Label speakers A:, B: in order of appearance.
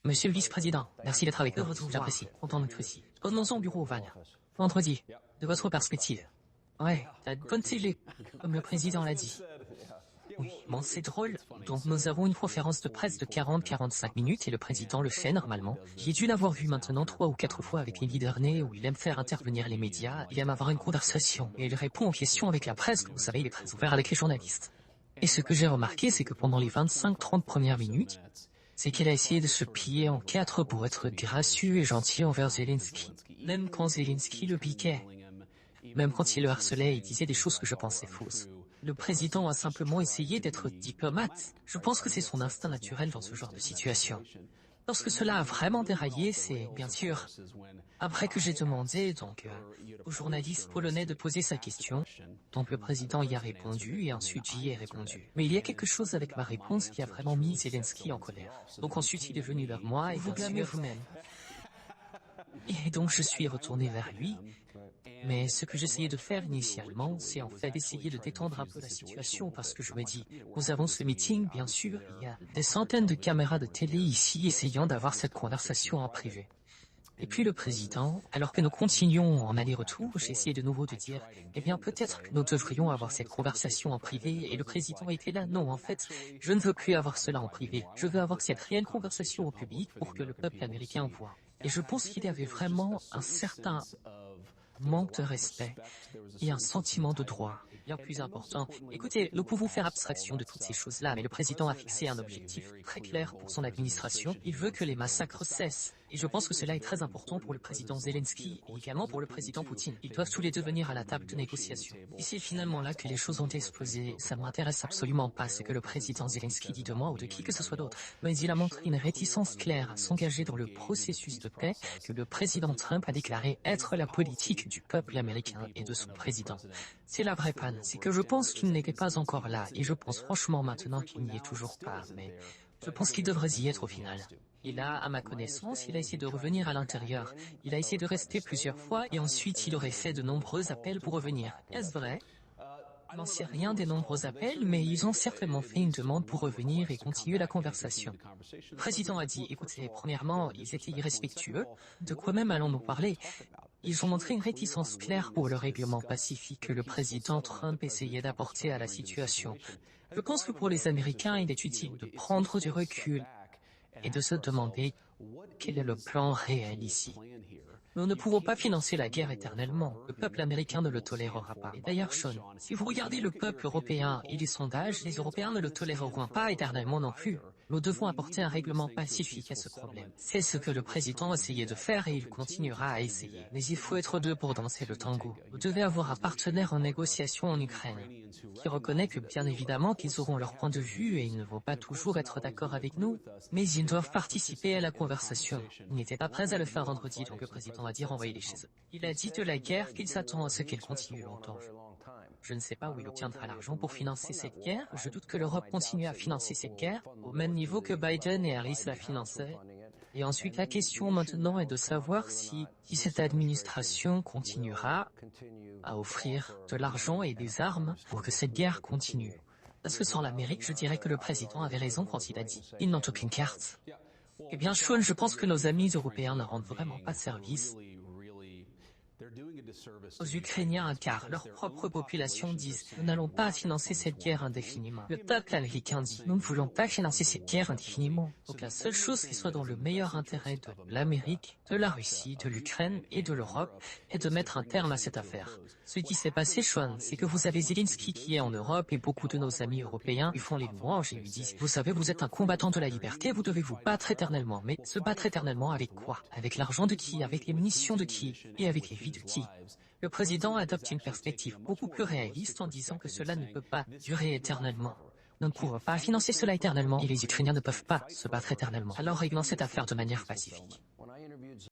A: Monsieur le vice-président, merci d'être avec nous. J'apprécie. Content d'être ici. Revenons au bureau, Vania. Vendredi, de votre perspective. Ouais, t'as de bonne télé, comme le président l'a dit. Oui, bon, c'est drôle. Donc nous avons une conférence de presse de 40-45 minutes et le président le fait normalement. J'ai dû l'avoir vu maintenant 3 ou 4 fois avec Eddie Dernay où il aime faire intervenir les médias, il aime avoir une conversation et il répond aux questions avec la presse, vous savez, il est très ouvert avec les journalistes. Et ce que j'ai remarqué, c'est que pendant les 25-30 premières minutes, c'est qu'il a essayé de se plier en 4 pour être gracieux et gentil envers Zelensky. Même quand Zelensky le piquait. Même quand il le harcelait, il disait des choses que je pensais fausses. Le président a simplement essayé d'être diplomate. Je pense que c'est son instinct naturel dans ce genre de situation. Lorsque cela a vraiment déraillé, c'est, bien sûr, après que j'ai demandé au journaliste polonais de poser sa question, donc le président y a répondu et ensuite j'y ai répondu. Mais il y a quelque chose avec ma réponse qui a vraiment mis Zelensky en colère. Donc ensuite il est venu vers moi et vous blâmez vous-même. Et donc je suis retourné vers lui. Mais ce que j'essayais de faire initialement, c'est en fait d'essayer de détendre un peu la situation parce que je me dis, nous avons ce meeting, bien sûr, il y a des centaines de caméras de télé ici essayant d'avoir cette conversation en privé. Et puis le président, alors que nous continuons en aller-retour, j'ai essayé de nouveau de dire, eh bien peut-être que nous devrions avoir cette conversation en privé, et le président était là, non, en fait, je ne veux plus avoir cela en privé, je veux avoir cette réelle conversation au public pour que le peuple américain voit. Et je pense qu'il y avait vraiment un certain manque de respect et un sentiment de droit bien plus important. Écoutez, nous pouvons faire abstraction de toutes ces choses-là, mais le président a fixé un objectif très clair pour son administration. Il veut que les massacres cessent. Et je pense que cela est très important pour le président Zelensky et également pour le président Poutine. Ils doivent tous les deux venir à la table de négociation. Et c'est finalement là que les choses ont explosé. Ça ne m'intéresse absolument pas ce que le président Zelensky dit de moi ou de qui que ce soit d'autre. Mais il a montré une réticence claire à s'engager dans le processus de paix que le président Trump a déclaré être la politique du peuple américain et de son président. C'est la vraie panne. C'est que je pense qu'il n'était pas encore là et je pense franchement maintenant qu'il n'y est toujours pas. Mais je pense qu'il devrait y être au final. Il a, à ma connaissance, il a essayé de revenir à l'intérieur. Il a essayé de rester plusieurs fois et ensuite il aurait fait de nombreux appels pour revenir. Est-ce vrai? Je n'en sais rien des nombreux appels, mais ils ont certainement fait une demande pour revenir et continuer la conversation. Le président a dit, écoutez, premièrement, ils étaient irrespectueux. De quoi même allons-nous parler? Ils ont montré une réticence claire pour le règlement pacifique que le président Trump essayait d'apporter à la situation. Je pense que pour les Américains, il est utile de prendre du recul et de se demander quel est le plan réel ici. Nous ne pouvons pas financer la guerre éternellement. Le peuple américain ne le tolérera pas. Et d'ailleurs, Sean, si vous regardez le peuple européen et les sondages, les Européens ne le toléreront pas éternellement non plus. Nous devons apporter un règlement pacifique à ce problème. C'est ce que le président essayait de faire et il continuera à essayer. Mais il faut être deux pour danser le tango. Vous devez avoir un partenaire en négociation en Ukraine qui reconnaît que bien évidemment qu'ils auront leur point de vue et ils ne vont pas toujours être d'accord avec nous, mais ils doivent participer à la conversation. Il n'était pas prêt à le faire vendredi, donc le président a dit renvoyez-les chez eux. Il a dit de la guerre qu'il s'attend à ce qu'elle continue longtemps. Je ne sais pas où il obtiendra l'argent pour financer cette guerre. Je doute que l'Europe continue à financer cette guerre au même niveau que Biden et Harris la finançaient. Et ensuite, la question maintenant est de savoir si cette administration continuera à offrir de l'argent et des armes pour que cette guerre continue. Parce que sans l'Amérique, je dirais que le président avait raison quand il a dit « ils n'ont aucune carte ». Eh bien, Sean, je pense que nos amis européens ne rendent vraiment pas service aux Ukrainiens car leur propre population disent « nous n'allons pas financer cette guerre indéfiniment ». Le peuple américain dit « nous ne voulons pas financer cette guerre indéfiniment ». Donc la seule chose qui soit dans le meilleur intérêt de l'Amérique, de la Russie, de l'Ukraine et de l'Europe est de mettre un terme à cette affaire. Ce qui s'est passé, Sean, c'est que vous avez Zelensky qui est en Europe et beaucoup de nos amis européens lui font les louanges et lui disent « vous savez, vous êtes un combattant de la liberté, vous devez vous battre éternellement ». Mais se battre éternellement avec quoi? Avec l'argent de qui? Avec les munitions de qui? Et avec les vies de qui? Le président adopte une perspective beaucoup plus réaliste en disant que cela ne peut pas durer éternellement. Nous ne pouvons pas financer cela éternellement et les Ukrainiens ne peuvent pas se battre éternellement. Alors réglons cette affaire de manière pacifique.